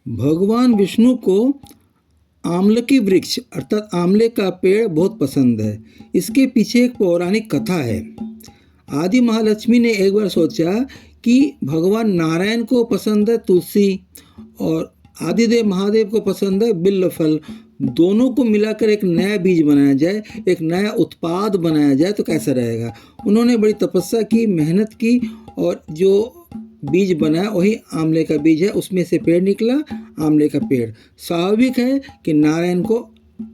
भगवान विष्णु को आमलकी वृक्ष अर्थात आंवले का पेड़ बहुत पसंद है। इसके पीछे एक पौराणिक कथा है। आदि महालक्ष्मी ने एक बार सोचा कि भगवान नारायण को पसंद है तुलसी और आदिदेव महादेव को पसंद है बिल्व फल, दोनों को मिलाकर एक नया बीज बनाया जाए, एक नया उत्पाद बनाया जाए तो कैसा रहेगा। उन्होंने बड़ी तपस्या की, मेहनत की और जो बीज बनाया वही आंवले का बीज है। उसमें से पेड़ निकला, आंवले का पेड़। स्वाभाविक है कि नारायण को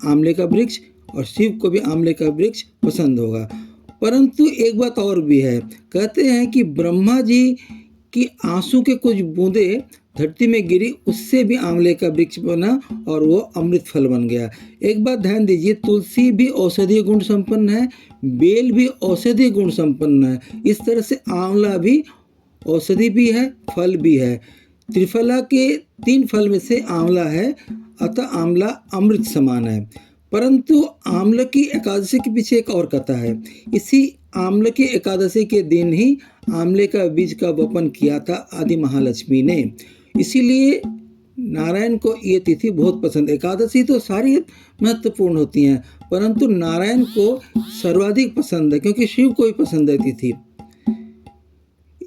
आंवले का वृक्ष और शिव को भी आंवले का वृक्ष पसंद होगा। परंतु एक बात और भी है, कहते हैं कि ब्रह्मा जी की आंसू के कुछ बूंदें धरती में गिरी, उससे भी आंवले का वृक्ष बना और वो अमृत फल बन गया। एक बात ध्यान दीजिए, तुलसी भी औषधीय गुण संपन्न है, बेल भी औषधीय गुण संपन्न है। इस तरह से आंवला भी औषधि भी है, फल भी है। त्रिफला के 3 फल में से आंवला है, अतः आंवला अमृत समान है। परंतु आंवलकी एकादशी के पीछे एक और कथा है। इसी आंवलकी एकादशी के दिन ही आंवले का बीज का वपन किया था आदि महालक्ष्मी ने। इसीलिए नारायण को ये तिथि बहुत पसंद। एकादशी तो सारी महत्वपूर्ण होती हैं, परंतु नारायण को सर्वाधिक पसंद है क्योंकि शिव को भी पसंद है तिथि।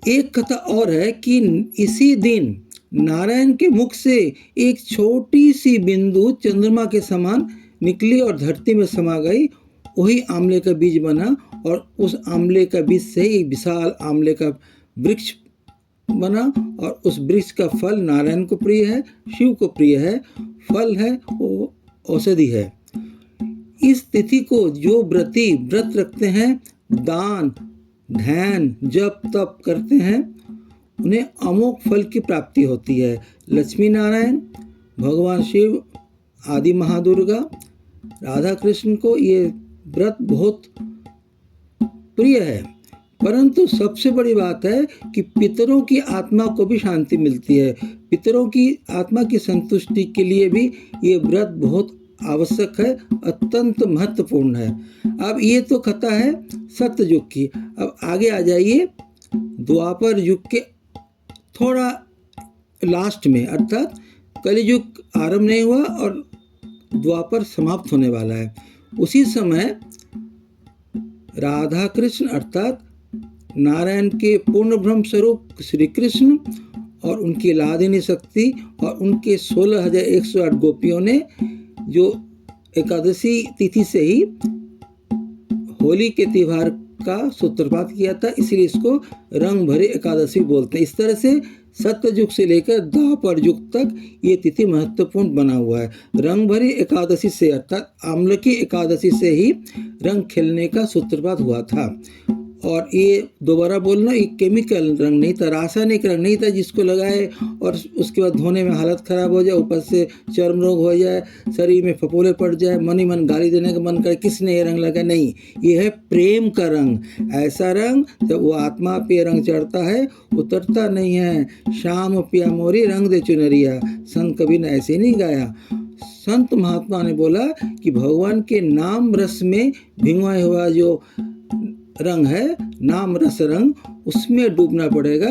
एक कथा और है कि इसी दिन नारायण के मुख से एक छोटी सी बिंदु चंद्रमा के समान निकली और धरती में समा गई, वही आंवले का बीज बना और उस आंवले का बीज से ही विशाल आंवले का वृक्ष बना और उस वृक्ष का फल नारायण को प्रिय है, शिव को प्रिय है, फल है, वो औषधि है। इस तिथि को जो व्रती व्रत रखते हैं, दान ध्यान जप तप करते हैं, उन्हें अमोघ फल की प्राप्ति होती है। लक्ष्मी नारायण, भगवान शिव, आदि महादुर्गा, राधा कृष्ण को ये व्रत बहुत प्रिय है। परंतु सबसे बड़ी बात है कि पितरों की आत्मा को भी शांति मिलती है। पितरों की आत्मा की संतुष्टि के लिए भी ये व्रत बहुत आवश्यक है, अत्यंत महत्वपूर्ण है। अब ये तो कथा है सत्य युग की। अब आगे आ जाइए द्वापर युग के थोड़ा लास्ट में, अर्थात कलियुग आरंभ नहीं हुआ और द्वापर समाप्त होने वाला है। उसी समय राधा कृष्ण अर्थात नारायण के पूर्ण ब्रह्म स्वरूप श्री कृष्ण और उनकी लादिनी शक्ति और उनके 16,108 गोपियों ने जो एकादशी तिथि से ही होली के त्योहार का सूत्रपात किया था, इसलिए इसको रंग भरी एकादशी बोलते हैं। इस तरह से सत्ययुग से लेकर द्वापर युग तक ये तिथि महत्वपूर्ण बना हुआ है। रंग भरी एकादशी से अर्थात आंवलकी एकादशी से ही रंग खेलने का सूत्रपात हुआ था। और ये दोबारा बोलना, ये केमिकल रंग नहीं था, रासायनिक रंग नहीं था जिसको लगाए और उसके बाद धोने में हालत ख़राब हो जाए, ऊपर से चर्म रोग हो जाए, शरीर में फफोले पड़ जाए, मन ही मन गाली देने का मन करे, किसने ये रंग लगा। नहीं, ये है प्रेम का रंग। ऐसा रंग जब वो आत्मा पे रंग चढ़ता है उतरता नहीं है। शाम पिया मोरी रंग दे चुनरिया, संत कबीर ने ऐसे नहीं गाया। संत महात्मा ने बोला कि भगवान के नाम रस में भिंगवाया हुआ जो रंग है, नाम रस रंग, उसमें डूबना पड़ेगा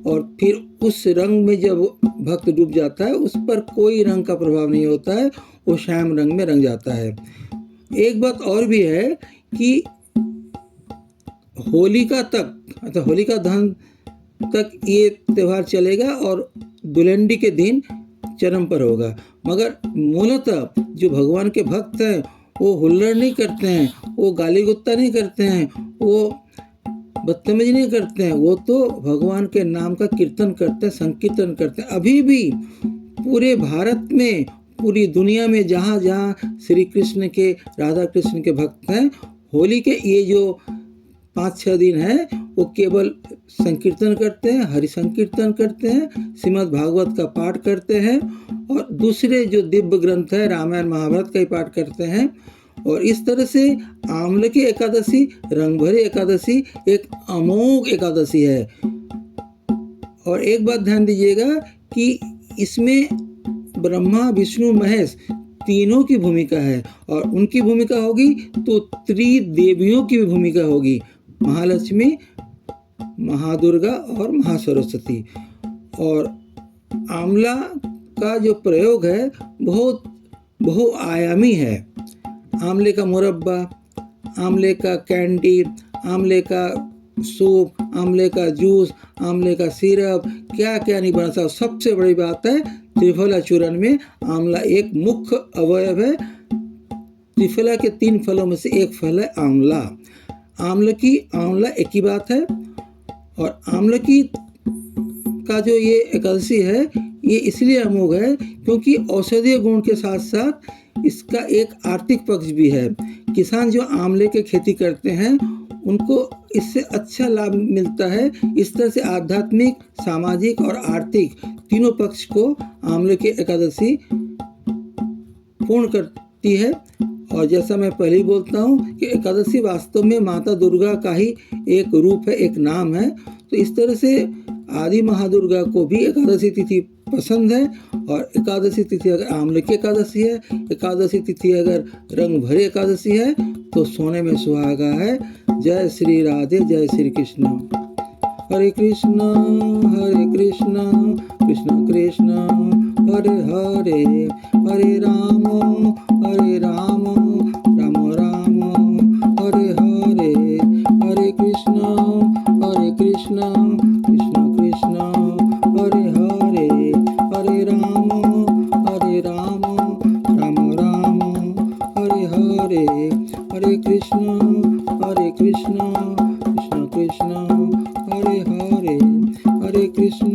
और फिर उस रंग में जब भक्त डूब जाता है उस पर कोई रंग का प्रभाव नहीं होता है, वो श्याम रंग में रंग जाता है। एक बात और भी है कि होलिका तक अर्थात होलिका दहन तक ये त्यौहार चलेगा और दुलंडी के दिन चरम पर होगा। मगर मूलतः जो भगवान के भक्त हैं वो हुल्लड़ नहीं करते हैं, वो गाली गुत्ता नहीं करते हैं, वो बदतमीजी नहीं करते हैं, वो तो भगवान के नाम का कीर्तन करते हैं, संकीर्तन करते हैं। अभी भी पूरे भारत में, पूरी दुनिया में जहाँ जहाँ श्री कृष्ण के, राधा कृष्ण के भक्त हैं, होली के ये जो 5-6 दिन हैं वो केवल संकीर्तन करते हैं, हरि संकीर्तन करते हैं, श्रीमद् भागवत का पाठ करते हैं और दूसरे जो दिव्य ग्रंथ है रामायण महाभारत का ही पाठ करते हैं। और इस तरह से आंवलकी एकादशी, रंग भरी एकादशी एक अमोघ एकादशी है। और एक बात ध्यान दीजिएगा कि इसमें ब्रह्मा विष्णु महेश तीनों की भूमिका है और उनकी भूमिका होगी तो त्रिदेवियों की भी भूमिका होगी, महालक्ष्मी, महादुर्गा और महासरस्वती। और आंवला का जो प्रयोग है बहुत बहुआयामी है। आंवले का मुरब्बा, आंवले का कैंडी, आंवले का सूप, आंवले का जूस, आंवले का सिरप, क्या क्या नहीं बना सकता। सबसे बड़ी बात है त्रिफला चूर्ण में आंवला एक मुख्य अवयव है। त्रिफला के 3 फलों में से एक फल है आंवला। आंवला एक ही बात है। और आंवलकी का जो ये एकादशी है ये इसलिए अमोघ है क्योंकि औषधीय गुण के साथ साथ इसका एक आर्थिक पक्ष भी है। किसान जो आंवले की खेती करते हैं उनको इससे अच्छा लाभ मिलता है। इस तरह से आध्यात्मिक, सामाजिक और आर्थिक तीनों पक्ष को आंवले की एकादशी पूर्ण करती है। और जैसा मैं पहले ही बोलता हूँ कि एकादशी वास्तव में माता दुर्गा का ही एक रूप है, एक नाम है। तो इस तरह से आदि महादुर्गा को भी एकादशी तिथि पसंद है। और एकादशी तिथि अगर आंवले की एकादशी है, एकादशी तिथि अगर रंग भरे एकादशी है तो सोने में सुहागा है। जय श्री राधे, जय श्री कृष्ण। हरे कृष्ण कृष्ण कृष्ण हरे हरे, हरे राम राम राम हरे हरे, हरे कृष्ण कृष्ण कृष्ण हरे हरे, हरे राम राम हरे हरे, हरे कृष्ण कृष्ण कृष्ण हरे हरे, हरे कृष्ण